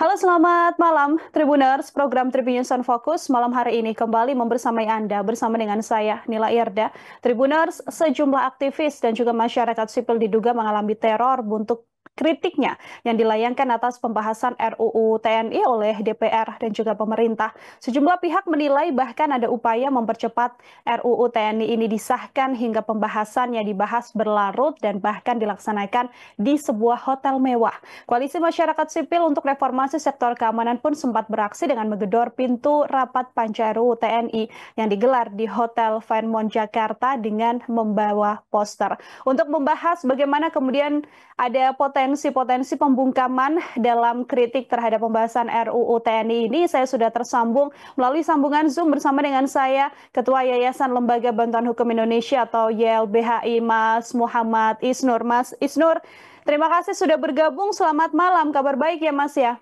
Halo, selamat malam, Tribuners. Program Tribun News on Focus malam hari ini kembali membersamai Anda bersama dengan saya, Nila Irda. Tribuners, sejumlah aktivis dan juga masyarakat sipil diduga mengalami teror untuk kritiknya yang dilayangkan atas pembahasan RUU TNI oleh DPR dan juga pemerintah. Sejumlah pihak menilai bahkan ada upaya mempercepat RUU TNI ini disahkan hingga pembahasannya dibahas berlarut dan bahkan dilaksanakan di sebuah hotel mewah. Koalisi Masyarakat Sipil untuk Reformasi Sektor Keamanan pun sempat beraksi dengan menggedor pintu rapat Panca RUU TNI yang digelar di Hotel Fairmont Jakarta dengan membawa poster. Untuk membahas bagaimana kemudian ada potensi-potensi pembungkaman dalam kritik terhadap pembahasan RUU TNI ini, saya sudah tersambung melalui sambungan Zoom bersama dengan saya, Ketua Yayasan Lembaga Bantuan Hukum Indonesia atau YLBHI, Mas Muhammad Isnur. Mas Isnur, terima kasih sudah bergabung. Selamat malam. Kabar baik ya, Mas ya?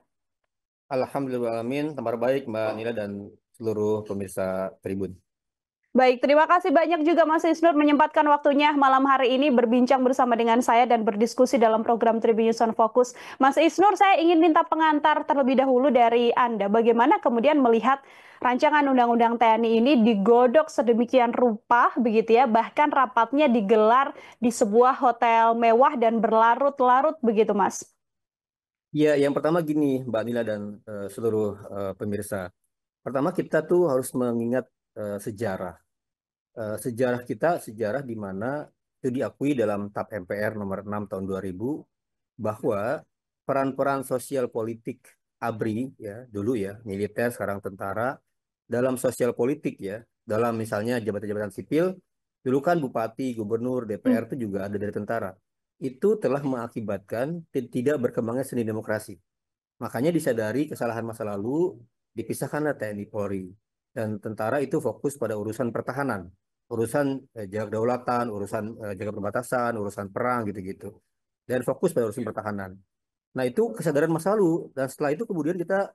Alhamdulillahalamin, kabar baik Mbak Nila dan seluruh pemirsa Tribun. Baik, terima kasih banyak juga Mas Isnur menyempatkan waktunya malam hari ini berbincang bersama dengan saya dan berdiskusi dalam program Tribun News on Focus. Mas Isnur, saya ingin minta pengantar terlebih dahulu dari Anda. Bagaimana kemudian melihat rancangan Undang-Undang TNI ini digodok sedemikian rupa, begitu ya, bahkan rapatnya digelar di sebuah hotel mewah dan berlarut-larut begitu, Mas? Ya, yang pertama gini Mbak Nila dan seluruh pemirsa. Pertama kita tuh harus mengingat sejarah. Sejarah kita, sejarah di mana itu diakui dalam TAP MPR nomor 6 tahun 2000 bahwa peran-peran sosial politik ABRI ya dulu ya militer sekarang tentara dalam sosial politik ya dalam misalnya jabatan-jabatan sipil dulu kan bupati, gubernur, Hmm. DPR itu juga ada dari tentara. Itu telah mengakibatkan tidak berkembangnya seni demokrasi. Makanya disadari kesalahan masa lalu, dipisahkanlah TNI Polri. Dan tentara itu fokus pada urusan pertahanan, urusan jaga kedaulatan, urusan jaga perbatasan, urusan perang gitu-gitu. Dan fokus pada urusan pertahanan. Nah itu kesadaran masa lalu. Dan setelah itu kemudian kita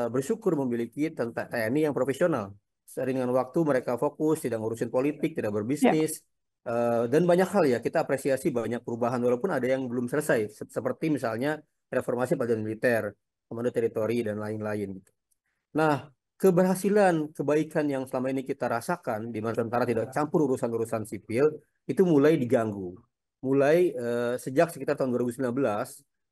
bersyukur memiliki tentara TNI yang profesional. Seiring dengan waktu mereka fokus, tidak ngurusin politik, tidak Ya. berbisnis, dan banyak hal ya kita apresiasi banyak perubahan walaupun ada yang belum selesai seperti misalnya reformasi pada militer, komando teritori dan lain-lain gitu. Nah, keberhasilan kebaikan yang selama ini kita rasakan di mana tentara tidak campur urusan-urusan sipil itu mulai diganggu. Mulai sejak sekitar tahun 2019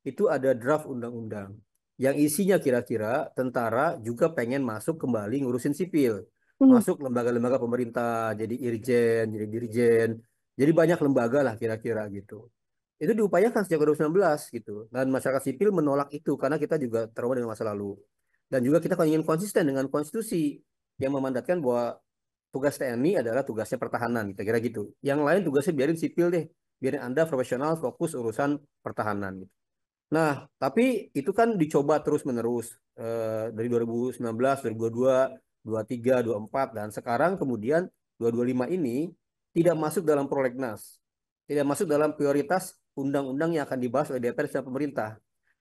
itu ada draft undang-undang yang isinya kira-kira tentara juga pengen masuk kembali ngurusin sipil. Hmm. Masuk lembaga-lembaga pemerintah, jadi irjen, jadi dirjen, jadi banyak lembaga lah kira-kira gitu. Itu diupayakan sejak 2019 gitu. Dan masyarakat sipil menolak itu karena kita juga trauma dengan masa lalu. Dan juga kita ingin konsisten dengan konstitusi yang memandatkan bahwa tugas TNI adalah tugasnya pertahanan, kira-kira gitu. Yang lain tugasnya biarin sipil deh, biarin Anda profesional fokus urusan pertahanan gitu. Nah, tapi itu kan dicoba terus-menerus dari 2019, 2022, 23, 24 dan sekarang kemudian 2025 ini tidak masuk dalam prolegnas. Tidak masuk dalam prioritas undang-undang yang akan dibahas oleh DPR dan pemerintah.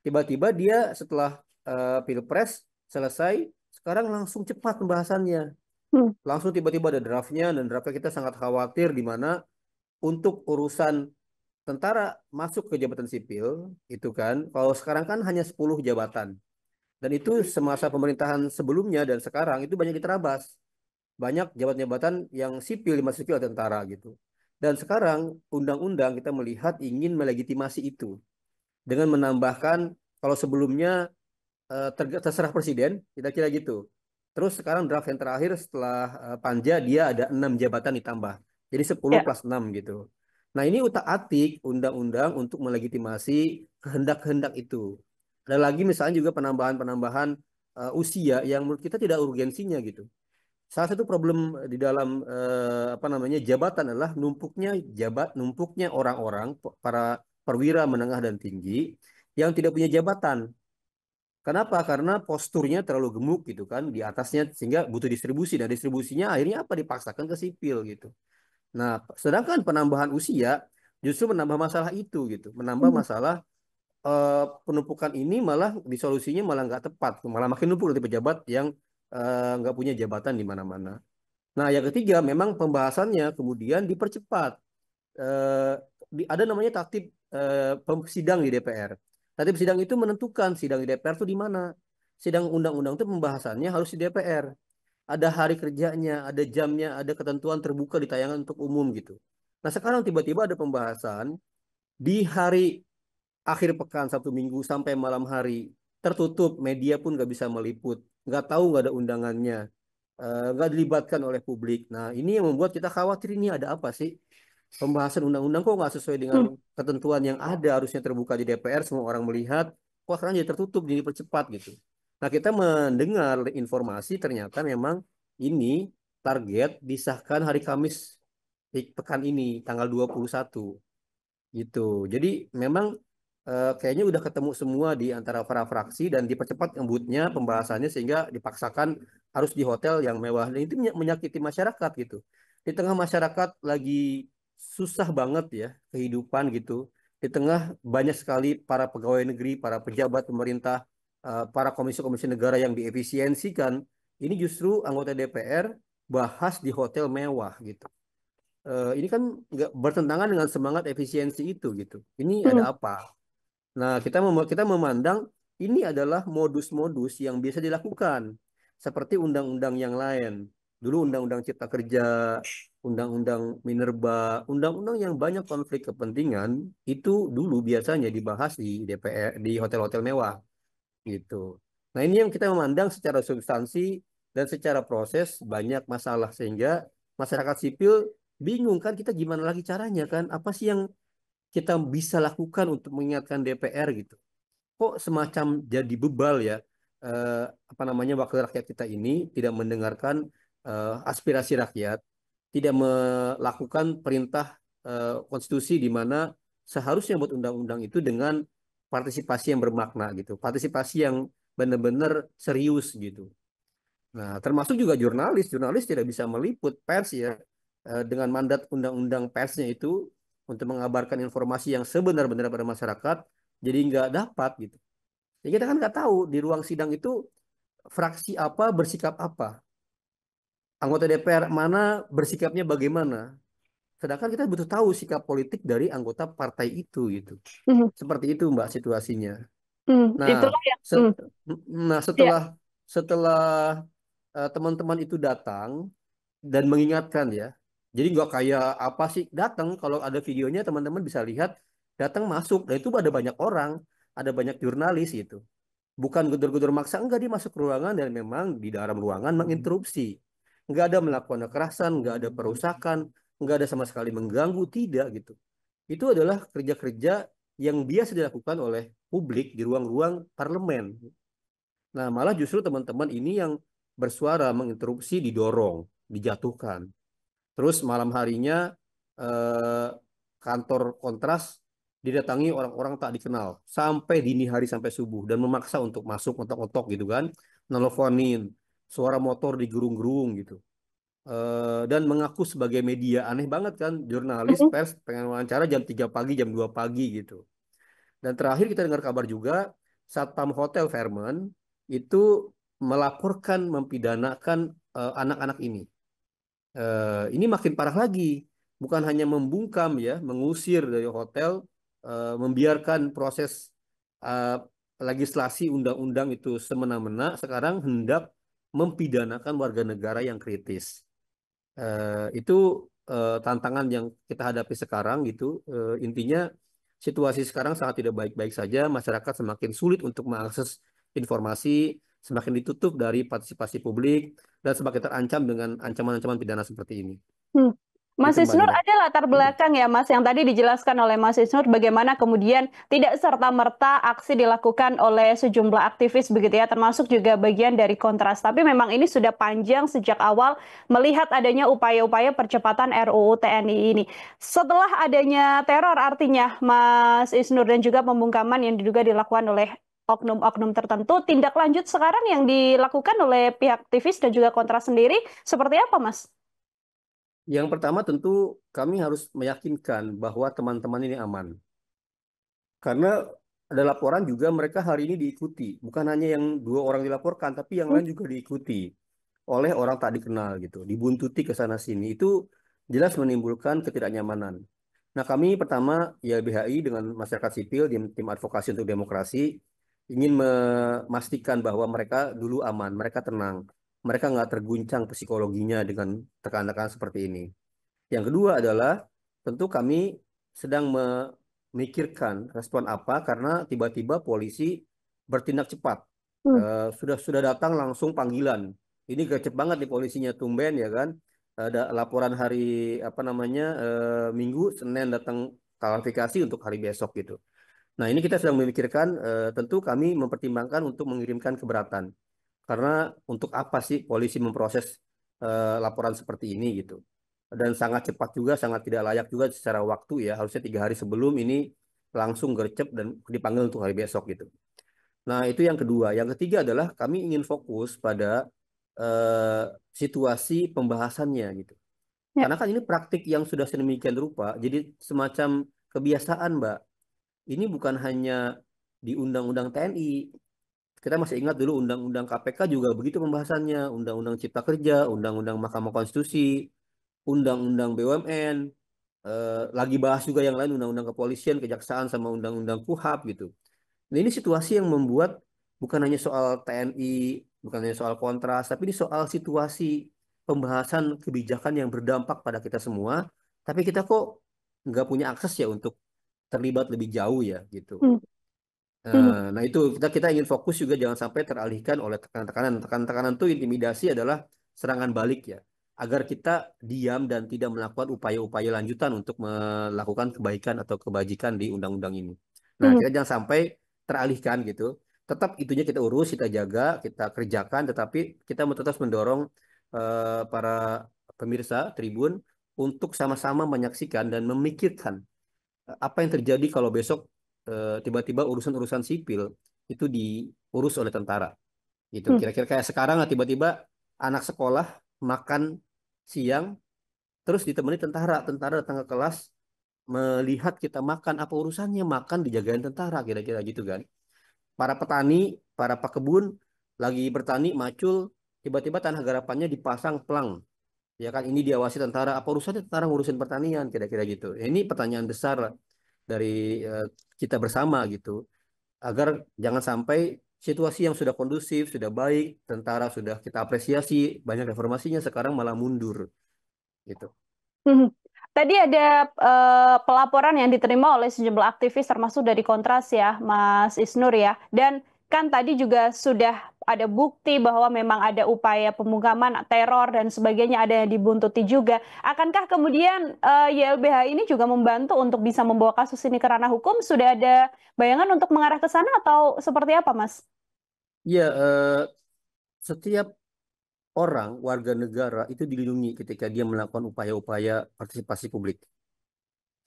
Tiba-tiba dia setelah Pilpres selesai, sekarang langsung cepat pembahasannya. Hmm. Langsung tiba-tiba ada draftnya dan draftnya kita sangat khawatir di mana untuk urusan tentara masuk ke jabatan sipil itu kan kalau sekarang kan hanya 10 jabatan dan itu semasa pemerintahan sebelumnya dan sekarang itu banyak diterabas banyak jabatan-jabatan yang sipil di masa sipil tentara gitu dan sekarang undang-undang kita melihat ingin melegitimasi itu dengan menambahkan kalau sebelumnya terserah presiden kira-kira gitu terus sekarang draft yang terakhir setelah panja dia ada 6 jabatan ditambah jadi 10 Ya. plus 6 gitu. Nah, ini utak-atik undang-undang untuk melegitimasi kehendak-kehendak itu. Ada lagi misalnya juga penambahan-penambahan usia yang menurut kita tidak urgensinya gitu. Salah satu problem di dalam apa namanya jabatan adalah numpuknya orang-orang para perwira menengah dan tinggi yang tidak punya jabatan. Kenapa? Karena posturnya terlalu gemuk gitu kan di atasnya sehingga butuh distribusi dan distribusinya akhirnya apa dipaksakan ke sipil gitu. Nah, sedangkan penambahan usia justru menambah masalah itu gitu, menambah Hmm. masalah penumpukan ini malah disolusinya malah nggak tepat, malah makin numpuk nanti pejabat yang nggak punya jabatan di mana-mana. Nah, yang ketiga memang pembahasannya kemudian dipercepat. Eh, ada namanya tatip sidang di DPR. Tatip sidang itu menentukan sidang di DPR itu di mana. Sidang undang-undang itu pembahasannya harus di DPR. Ada hari kerjanya, ada jamnya, ada ketentuan terbuka di tayangan untuk umum gitu. Nah sekarang tiba-tiba ada pembahasan di hari akhir pekan Sabtu Minggu sampai malam hari tertutup, media pun nggak bisa meliput, nggak tahu, nggak ada undangannya, nggak dilibatkan oleh publik. Nah ini yang membuat kita khawatir, ini ada apa sih? Pembahasan undang-undang kok nggak sesuai dengan Hmm. ketentuan yang ada, harusnya terbuka di DPR, semua orang melihat, kok sekarang jadi tertutup, jadi percepat gitu. Nah kita mendengar informasi ternyata memang ini target disahkan hari Kamis di pekan ini tanggal 21 gitu. Jadi memang kayaknya udah ketemu semua di antara para fraksi dan dipercepat ngebutnya pembahasannya sehingga dipaksakan harus di hotel yang mewah. Dan itu menyakiti masyarakat gitu. Di tengah masyarakat lagi susah banget ya kehidupan gitu. Di tengah banyak sekali para pegawai negeri, para pejabat pemerintah, para komisi-komisi negara yang diefisiensikan. Ini justru anggota DPR bahas di hotel mewah gitu. Ini kan nggak bertentangan dengan semangat efisiensi itu gitu. Ini ada Hmm. apa? Nah, kita memandang ini adalah modus-modus yang biasa dilakukan seperti undang-undang yang lain. Dulu undang-undang Cipta Kerja, undang-undang Minerba, undang-undang yang banyak konflik kepentingan itu dulu biasanya dibahas di DPR, di hotel-hotel mewah gitu. Nah, ini yang kita memandang secara substansi dan secara proses banyak masalah sehingga masyarakat sipil bingung kan, kita gimana lagi caranya kan? Apa sih yang kita bisa lakukan untuk mengingatkan DPR gitu? Kok semacam jadi bebal ya, eh, apa namanya, wakil rakyat kita ini tidak mendengarkan aspirasi rakyat, tidak melakukan perintah konstitusi di mana seharusnya buat undang-undang itu dengan partisipasi yang bermakna gitu, partisipasi yang benar-benar serius gitu. Nah, termasuk juga jurnalis, jurnalis tidak bisa meliput pers ya, dengan mandat undang-undang persnya itu untuk mengabarkan informasi yang sebenar-benar pada masyarakat, jadi nggak dapat gitu. Jadi kita kan nggak tahu di ruang sidang itu fraksi apa bersikap apa, anggota DPR mana bersikapnya bagaimana. Sedangkan kita butuh tahu sikap politik dari anggota partai itu gitu. Hmm. Seperti itu Mbak situasinya. Hmm. Nah, Itulah yang. se- nah Ya. setelah setelah teman-teman itu datang dan mengingatkan ya. Jadi nggak kayak apa sih, datang kalau ada videonya teman-teman bisa lihat, datang masuk dan itu ada banyak orang, ada banyak jurnalis gitu. Bukan gedor-gedor maksa, enggak, dia masuk ke ruangan dan memang di dalam ruangan menginterupsi. Enggak ada melakukan kekerasan, enggak ada perusakan, enggak ada sama sekali mengganggu, tidak gitu. Itu adalah kerja-kerja yang biasa dilakukan oleh publik di ruang-ruang parlemen. Nah, malah justru teman-teman ini yang bersuara menginterupsi didorong, dijatuhkan. Terus malam harinya eh, kantor Kontras didatangi orang-orang tak dikenal sampai dini hari sampai subuh dan memaksa untuk masuk, otok-otok gitu kan, nelfonin, suara motor digerung-gerung gitu. Dan mengaku sebagai media, aneh banget kan, jurnalis Hmm. pers pengen wawancara jam 3 pagi, jam 2 pagi gitu. Dan terakhir kita dengar kabar juga Satpam Hotel Fairmont itu melaporkan mempidanakan anak-anak ini. Ini makin parah lagi. Bukan hanya membungkam ya, mengusir dari hotel, membiarkan proses eh, legislasi undang-undang itu semena-mena, sekarang hendak mempidanakan warga negara yang kritis. Itu tantangan yang kita hadapi sekarang gitu. Intinya situasi sekarang sangat tidak baik-baik saja, masyarakat semakin sulit untuk mengakses informasi, semakin ditutup dari partisipasi publik, dan semakin terancam dengan ancaman-ancaman pidana seperti ini. Hmm. Mas Itu Mbak Isnur, Nila. ada latar belakang ya Mas yang tadi dijelaskan oleh Mas Isnur bagaimana kemudian tidak serta-merta aksi dilakukan oleh sejumlah aktivis begitu ya, termasuk juga bagian dari Kontras. Tapi memang ini sudah panjang sejak awal melihat adanya upaya-upaya percepatan RUU TNI ini. Setelah adanya teror artinya Mas Isnur dan juga pembungkaman yang diduga dilakukan oleh oknum-oknum tertentu, tindak lanjut sekarang yang dilakukan oleh pihak aktivis dan juga Kontras sendiri seperti apa Mas? Yang pertama tentu kami harus meyakinkan bahwa teman-teman ini aman. Karena ada laporan juga mereka hari ini diikuti. Bukan hanya yang 2 orang dilaporkan, tapi yang Hmm. lain juga diikuti oleh orang tak dikenal gitu. Dibuntuti ke sana sini. Itu jelas menimbulkan ketidaknyamanan. Nah, kami pertama YLBHI dengan masyarakat sipil, tim advokasi untuk demokrasi, ingin memastikan bahwa mereka dulu aman, mereka tenang, mereka nggak terguncang psikologinya dengan tekanan-tekanan seperti ini. Yang kedua adalah tentu kami sedang memikirkan respon apa karena tiba-tiba polisi bertindak cepat. Hmm. Sudah datang langsung panggilan. Ini gercep banget nih polisinya tumben ya kan. Ada laporan hari apa namanya Minggu, Senin datang klarifikasi untuk hari besok gitu. Nah, ini kita sedang memikirkan tentu kami mempertimbangkan untuk mengirimkan keberatan. Karena untuk apa sih polisi memproses laporan seperti ini gitu. Dan sangat cepat juga, sangat tidak layak juga secara waktu ya. Harusnya 3 hari sebelum ini langsung gercep dan dipanggil untuk hari besok gitu. Nah, itu yang kedua. Yang ketiga adalah kami ingin fokus pada eh, situasi pembahasannya gitu. Ya. Karena kan ini praktik yang sudah sedemikian rupa, jadi semacam kebiasaan, Mbak. Ini bukan hanya di Undang-Undang TNI. Kita masih ingat dulu Undang-Undang KPK juga begitu pembahasannya, Undang-Undang Cipta Kerja, Undang-Undang Mahkamah Konstitusi, Undang-Undang BUMN, lagi bahas juga yang lain, Undang-Undang Kepolisian, Kejaksaan, sama Undang-Undang KUHAP gitu. Nah, ini situasi yang membuat bukan hanya soal TNI, bukan hanya soal kontras, tapi ini soal situasi pembahasan kebijakan yang berdampak pada kita semua, tapi kita kok nggak punya akses ya untuk terlibat lebih jauh ya gitu. Hmm. Hmm. Nah, itu kita ingin fokus juga jangan sampai teralihkan oleh tekanan-tekanan. Tekanan-tekanan itu intimidasi adalah serangan balik ya, agar kita diam dan tidak melakukan upaya-upaya lanjutan untuk melakukan kebaikan atau kebajikan di undang-undang ini. Nah, Hmm. kita jangan sampai teralihkan gitu. Tetap itunya kita urus, kita jaga, kita kerjakan, tetapi kita tetap mendorong para pemirsa Tribun untuk sama-sama menyaksikan dan memikirkan apa yang terjadi kalau besok tiba-tiba urusan-urusan sipil itu diurus oleh tentara gitu. Hmm. Kira-kira kayak sekarang tiba-tiba anak sekolah makan siang terus ditemani tentara, tentara datang ke kelas melihat kita makan, apa urusannya makan dijagain tentara, kira-kira gitu kan. Para petani, para pekebun lagi bertani macul, tiba-tiba tanah garapannya dipasang pelang, ya kan, ini diawasi tentara, apa urusannya tentara ngurusin pertanian, kira-kira gitu. Ini pertanyaan besar lah dari kita bersama gitu, agar jangan sampai situasi yang sudah kondusif, sudah baik, tentara sudah kita apresiasi, banyak reformasinya, sekarang malah mundur gitu. Mhm. Tadi ada pelaporan yang diterima oleh sejumlah aktivis termasuk dari Kontras ya, Mas Isnur ya. Dan kan tadi juga sudah ada bukti bahwa memang ada upaya pemungkaman teror dan sebagainya, ada yang dibuntuti juga. Akankah kemudian YLBH ini juga membantu untuk bisa membawa kasus ini ke ranah hukum? Sudah ada bayangan untuk mengarah ke sana atau seperti apa, Mas? Ya, setiap orang warga negara itu dilindungi ketika dia melakukan upaya-upaya partisipasi publik.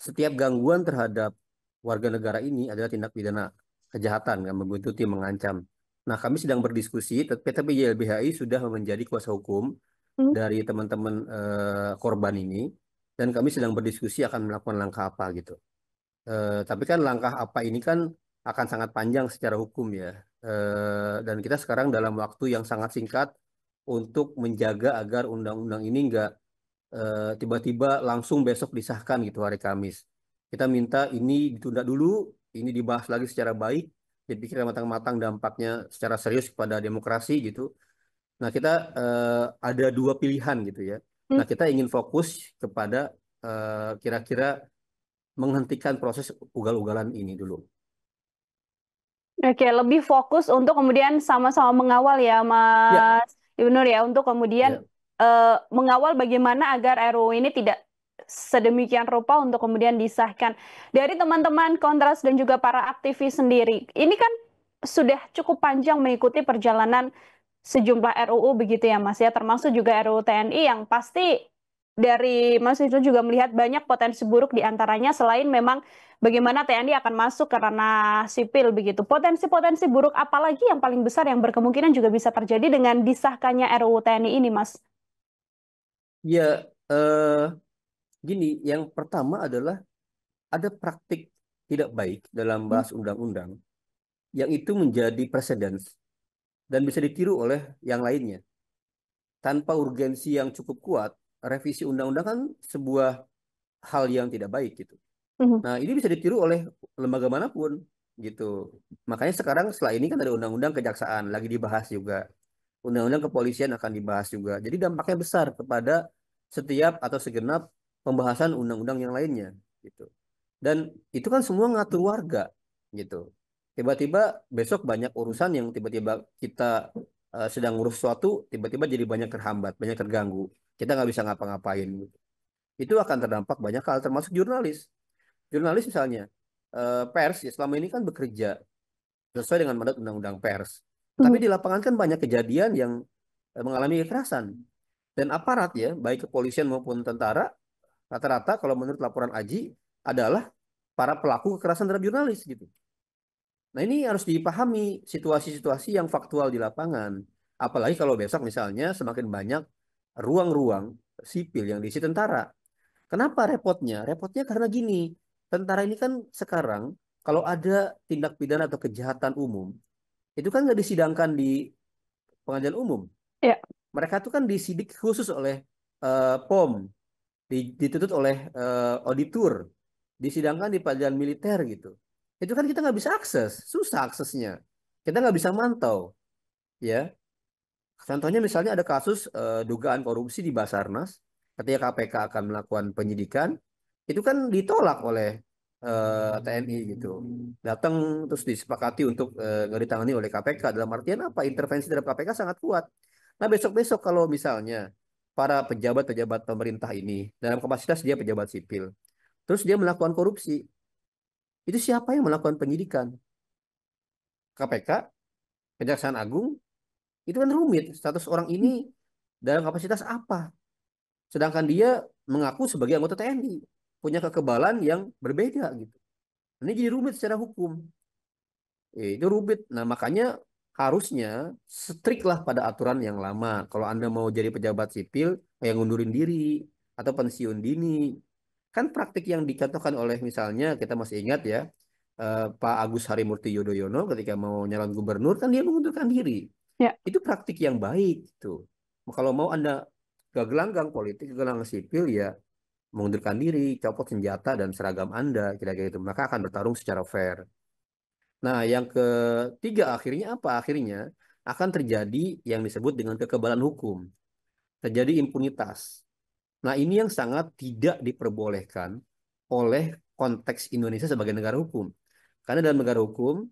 Setiap gangguan terhadap warga negara ini adalah tindak pidana kejahatan yang membuntuti, mengancam. Nah, kami sedang berdiskusi, tapi YLBHI sudah menjadi kuasa hukum Hmm. dari teman-teman korban ini, dan kami sedang berdiskusi akan melakukan langkah apa gitu. Tapi kan langkah apa ini kan akan sangat panjang secara hukum ya. Dan kita sekarang dalam waktu yang sangat singkat untuk menjaga agar undang-undang ini nggak tiba-tiba langsung besok disahkan gitu hari Kamis. Kita minta ini ditunda dulu, ini dibahas lagi secara baik, dipikir matang-matang dampaknya secara serius kepada demokrasi gitu. Nah, kita ada dua pilihan gitu ya. Hmm. Nah, kita ingin fokus kepada kira-kira menghentikan proses ugal-ugalan ini dulu. Oke, lebih fokus untuk kemudian sama-sama mengawal ya, Ya, Mas Ibnur ya, untuk kemudian ya, mengawal bagaimana agar RUU ini tidak sedemikian rupa untuk kemudian disahkan. Dari teman-teman Kontras dan juga para aktivis sendiri, ini kan sudah cukup panjang mengikuti perjalanan sejumlah RUU begitu ya Mas ya, termasuk juga RUU TNI yang pasti dari Mas itu juga melihat banyak potensi buruk di antaranya selain memang bagaimana TNI akan masuk ke ranah sipil begitu. Potensi-potensi buruk apalagi yang paling besar yang berkemungkinan juga bisa terjadi dengan disahkannya RUU TNI ini, Mas? ya. Gini, yang pertama adalah ada praktik tidak baik dalam Hmm. bahas undang-undang yang itu menjadi preseden dan bisa ditiru oleh yang lainnya. Tanpa urgensi yang cukup kuat, revisi undang-undang kan sebuah hal yang tidak baik gitu. Mhm. Nah, ini bisa ditiru oleh lembaga manapun gitu. Makanya sekarang setelah ini kan ada undang-undang kejaksaan lagi dibahas juga. Undang-undang kepolisian akan dibahas juga. Jadi dampaknya besar kepada setiap atau segenap pembahasan undang-undang yang lainnya gitu. Dan itu kan semua ngatur warga gitu. Tiba-tiba besok banyak urusan yang tiba-tiba kita sedang ngurus sesuatu, tiba-tiba jadi banyak terhambat, banyak terganggu. Kita nggak bisa ngapa-ngapain gitu. Itu akan terdampak banyak hal termasuk jurnalis. Jurnalis misalnya, pers ya selama ini kan bekerja sesuai dengan mandat undang-undang pers. Tapi Mhm. di lapangan kan banyak kejadian yang mengalami kekerasan. Dan aparat ya, baik kepolisian maupun tentara, rata-rata kalau menurut laporan Aji adalah para pelaku kekerasan terhadap jurnalis gitu. Nah ini harus dipahami situasi-situasi yang faktual di lapangan. Apalagi kalau besok misalnya semakin banyak ruang-ruang sipil yang diisi tentara. Kenapa repotnya? Repotnya karena gini, tentara ini kan sekarang kalau ada tindak pidana atau kejahatan umum, itu kan nggak disidangkan di pengadilan umum. Ya. Mereka tuh kan disidik khusus oleh POM, dituntut oleh auditor, disidangkan di pengadilan militer gitu. Itu kan kita nggak bisa akses, susah aksesnya. Kita nggak bisa mantau, ya. Contohnya misalnya ada kasus dugaan korupsi di Basarnas, ketika KPK akan melakukan penyidikan, itu kan ditolak oleh TNI gitu. Datang terus disepakati untuk nggak ditangani oleh KPK. Dalam artian apa? Intervensi terhadap KPK sangat kuat. Nah besok-besok kalau misalnya para pejabat-pejabat pemerintah ini dalam kapasitas dia pejabat sipil, terus dia melakukan korupsi, itu siapa yang melakukan penyidikan? KPK, Kejaksaan Agung, itu kan rumit. Status orang ini dalam kapasitas apa? Sedangkan dia mengaku sebagai anggota TNI, punya kekebalan yang berbeda gitu. Ini jadi rumit secara hukum. Itu rumit. Nah, makanya harusnya strict lah pada aturan yang lama. Kalau Anda mau jadi pejabat sipil, yang ngundurin diri atau pensiun dini. Kan praktik yang dicontohkan oleh misalnya, kita masih ingat ya, Pak Agus Harimurti Yudhoyono ketika mau nyalon gubernur, kan dia mengundurkan diri. Ya. Itu praktik yang baik. Tuh. Kalau mau Anda ke gelanggang politik, ke gelanggang sipil, ya mengundurkan diri, copot senjata dan seragam Anda, kira-kira itu. Maka akan bertarung secara fair. Nah, yang ketiga akhirnya apa? Akhirnya akan terjadi yang disebut dengan kekebalan hukum. Terjadi impunitas. Nah, ini yang sangat tidak diperbolehkan oleh konteks Indonesia sebagai negara hukum. Karena dalam negara hukum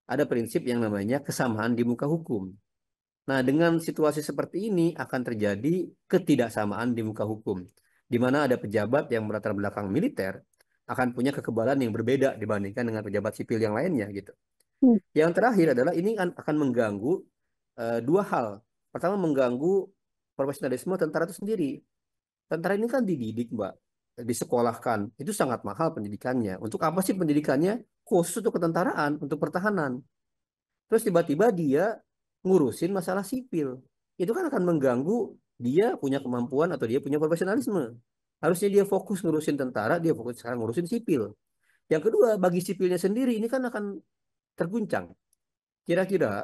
ada prinsip yang namanya kesamaan di muka hukum. Nah, dengan situasi seperti ini akan terjadi ketidaksamaan di muka hukum, di mana ada pejabat yang berlatar belakang militer akan punya kekebalan yang berbeda dibandingkan dengan pejabat sipil yang lainnya gitu. Hmm. Yang terakhir adalah ini akan mengganggu dua hal. Pertama mengganggu profesionalisme tentara itu sendiri. Tentara ini kan dididik, Mbak, disekolahkan. Itu sangat mahal pendidikannya. Untuk apa sih pendidikannya? Khusus untuk ketentaraan, untuk pertahanan. Terus tiba-tiba dia ngurusin masalah sipil. Itu kan akan mengganggu dia punya kemampuan atau dia punya profesionalisme. Harusnya dia fokus ngurusin tentara, dia fokus sekarang ngurusin sipil. Yang kedua, bagi sipilnya sendiri ini kan akan terguncang. Kira-kira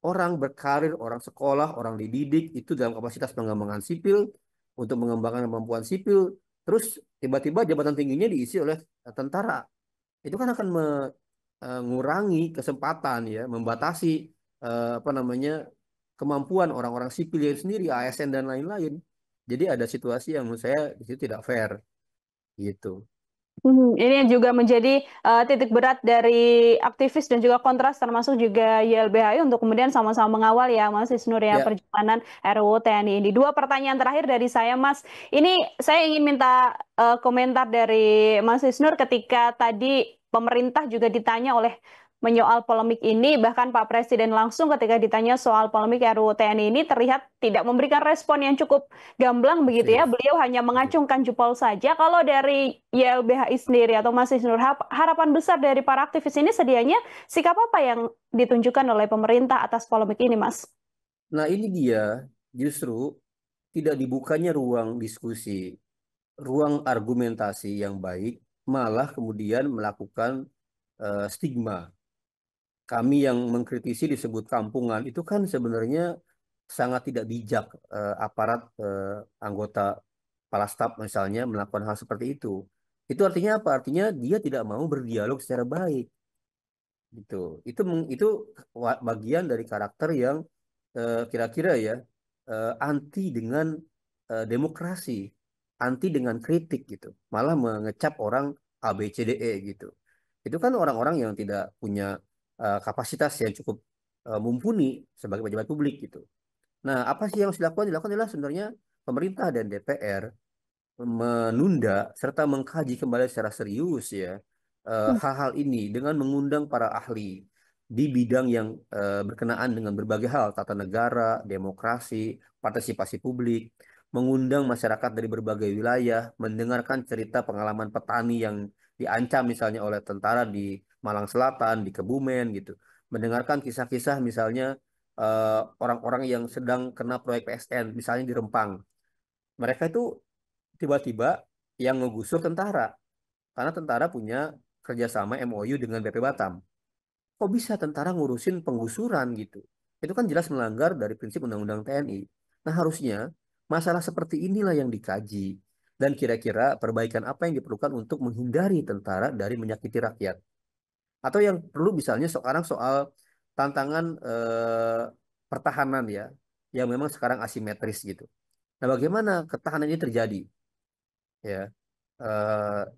orang berkarir, orang sekolah, orang dididik itu dalam kapasitas pengembangan sipil untuk mengembangkan kemampuan sipil, terus tiba-tiba jabatan tingginya diisi oleh tentara. Itu kan akan mengurangi kesempatan ya, membatasi apa namanya kemampuan orang-orang sipil yang sendiri, ASN dan lain-lain. Jadi ada situasi yang menurut saya di situ tidak fair gitu. Ini juga menjadi titik berat dari aktivis dan juga kontras termasuk juga YLBHI untuk kemudian sama-sama mengawal ya Mas Isnur ya Ya, perjalanan RUU TNI ini. Dua pertanyaan terakhir dari saya Mas. Ini saya ingin minta komentar dari Mas Isnur ketika tadi pemerintah juga ditanya oleh menyoal polemik ini, bahkan Pak Presiden langsung ketika ditanya soal polemik RUU TNI ini terlihat tidak memberikan respon yang cukup gamblang begitu ya. persis. Beliau hanya Persis. mengacungkan jempol saja. Kalau dari YLBHI sendiri atau Mas Isnur, harapan besar dari para aktivis ini sedianya sikap apa yang ditunjukkan oleh pemerintah atas polemik ini, Mas? Nah, ini dia justru tidak dibukanya ruang diskusi, ruang argumentasi yang baik, malah kemudian melakukan stigma. Kami yang mengkritisi disebut kampungan, itu kan sebenarnya sangat tidak bijak aparat anggota kepala staf misalnya melakukan hal seperti itu. Itu artinya apa? Artinya dia tidak mau berdialog secara baik gitu. Itu bagian dari karakter yang kira-kira ya anti dengan demokrasi, anti dengan kritik gitu. Malah mengecap orang A B C D E gitu. Itu kan orang-orang yang tidak punya kapasitas yang cukup mumpuni sebagai pejabat publik gitu. Nah, apa sih yang harus dilakukan? Dilakukan adalah sebenarnya pemerintah dan DPR menunda serta mengkaji kembali secara serius ya hal-hal ini dengan mengundang para ahli di bidang yang berkenaan dengan berbagai hal, tata negara, demokrasi, partisipasi publik, mengundang masyarakat dari berbagai wilayah, mendengarkan cerita pengalaman petani yang diancam misalnya oleh tentara di Malang Selatan, di Kebumen gitu, mendengarkan kisah-kisah misalnya orang-orang yang sedang kena proyek PSN, misalnya di Rempang. Mereka itu tiba-tiba yang ngegusur tentara karena tentara punya kerjasama MOU dengan BP Batam. Kok bisa tentara ngurusin penggusuran gitu? Itu kan jelas melanggar dari prinsip Undang-Undang TNI. Nah, harusnya masalah seperti inilah yang dikaji dan kira-kira perbaikan apa yang diperlukan untuk menghindari tentara dari menyakiti rakyat. Atau yang perlu misalnya sekarang soal tantangan pertahanan ya, yang memang sekarang asimetris gitu. Nah, bagaimana ketahanan ini terjadi? Ya,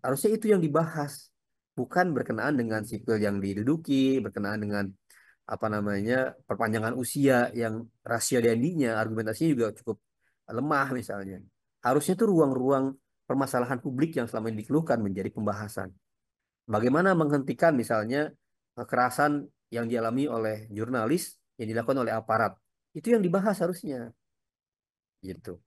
harusnya itu yang dibahas, bukan berkenaan dengan sipil yang diduduki, berkenaan dengan apa namanya perpanjangan usia yang rasio dandinya, argumentasinya juga cukup lemah misalnya. Harusnya itu ruang-ruang permasalahan publik yang selama ini dikeluhkan menjadi pembahasan. Bagaimana menghentikan misalnya kekerasan yang dialami oleh jurnalis yang dilakukan oleh aparat. Itu yang dibahas harusnya, gitu.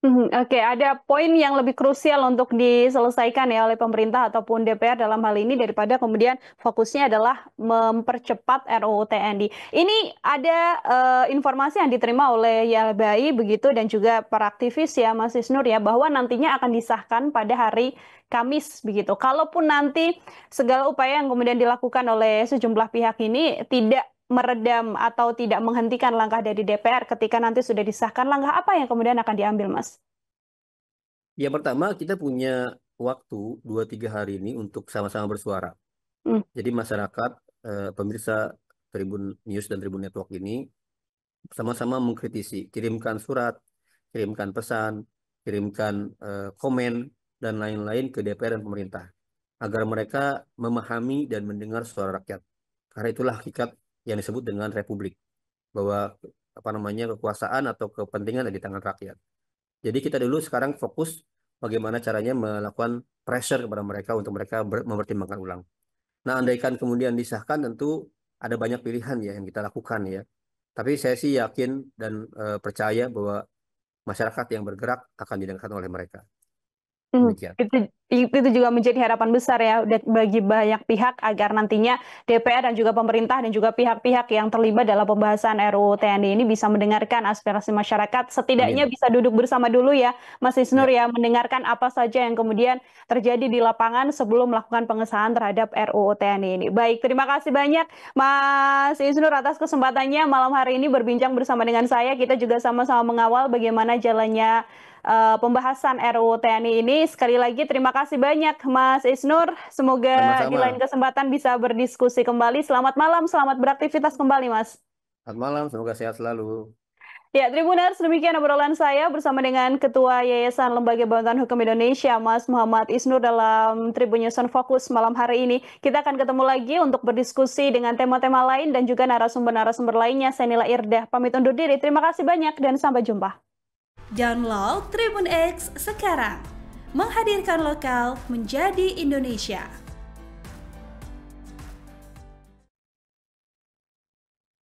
Oke, ada poin yang lebih krusial untuk diselesaikan ya oleh pemerintah ataupun DPR dalam hal ini daripada kemudian fokusnya adalah mempercepat RUU TNI. Ini ada informasi yang diterima oleh YLBHI begitu dan juga para aktivis ya Mas Isnur ya bahwa nantinya akan disahkan pada hari Kamis begitu. Kalaupun nanti segala upaya yang kemudian dilakukan oleh sejumlah pihak ini tidak meredam atau tidak menghentikan langkah dari DPR ketika nanti sudah disahkan, langkah apa yang kemudian akan diambil, Mas? Yang pertama, kita punya waktu 2-3 hari ini untuk sama-sama bersuara. Hmm. Jadi masyarakat, pemirsa Tribun News dan Tribun Network ini sama-sama mengkritisi, kirimkan surat, kirimkan pesan, kirimkan komen, dan lain-lain ke DPR dan pemerintah. Agar mereka memahami dan mendengar suara rakyat. Karena itulah hakikat yang disebut dengan republik. Bahwa apa namanya kekuasaan atau kepentingan ada di tangan rakyat. Jadi kita dulu sekarang fokus bagaimana caranya melakukan pressure kepada mereka untuk mereka mempertimbangkan ulang. Nah, andaikan kemudian disahkan tentu ada banyak pilihan ya yang kita lakukan ya. Tapi saya sih yakin dan percaya bahwa masyarakat yang bergerak akan didengarkan oleh mereka. Hmm, Demikian. itu juga menjadi harapan besar ya bagi banyak pihak agar nantinya DPR dan juga pemerintah dan juga pihak-pihak yang terlibat dalam pembahasan RUU TNI ini bisa mendengarkan aspirasi masyarakat. Setidaknya Amin. bisa duduk bersama dulu ya, Mas Isnur Ya, ya, mendengarkan apa saja yang kemudian terjadi di lapangan sebelum melakukan pengesahan terhadap RUU TNI ini. Baik, terima kasih banyak Mas Isnur atas kesempatannya malam hari ini berbincang bersama dengan saya. Kita juga sama-sama mengawal bagaimana jalannya pembahasan RUU TNI ini. Sekali lagi terima kasih banyak Mas Isnur. Semoga di lain sama-sama. kesempatan bisa berdiskusi kembali. Selamat malam, selamat beraktivitas kembali Mas. Selamat malam, semoga sehat selalu. Ya, Tribuners, demikian obrolan saya bersama dengan Ketua Yayasan Lembaga Bantuan Hukum Indonesia, Mas Muhammad Isnur dalam Tribun News on Focus malam hari ini. Kita akan ketemu lagi untuk berdiskusi dengan tema-tema lain dan juga narasumber-narasumber lainnya. Saya Nila Irdah, pamit undur diri. Terima kasih banyak dan sampai jumpa. Download Tribun X sekarang, menghadirkan lokal menjadi Indonesia.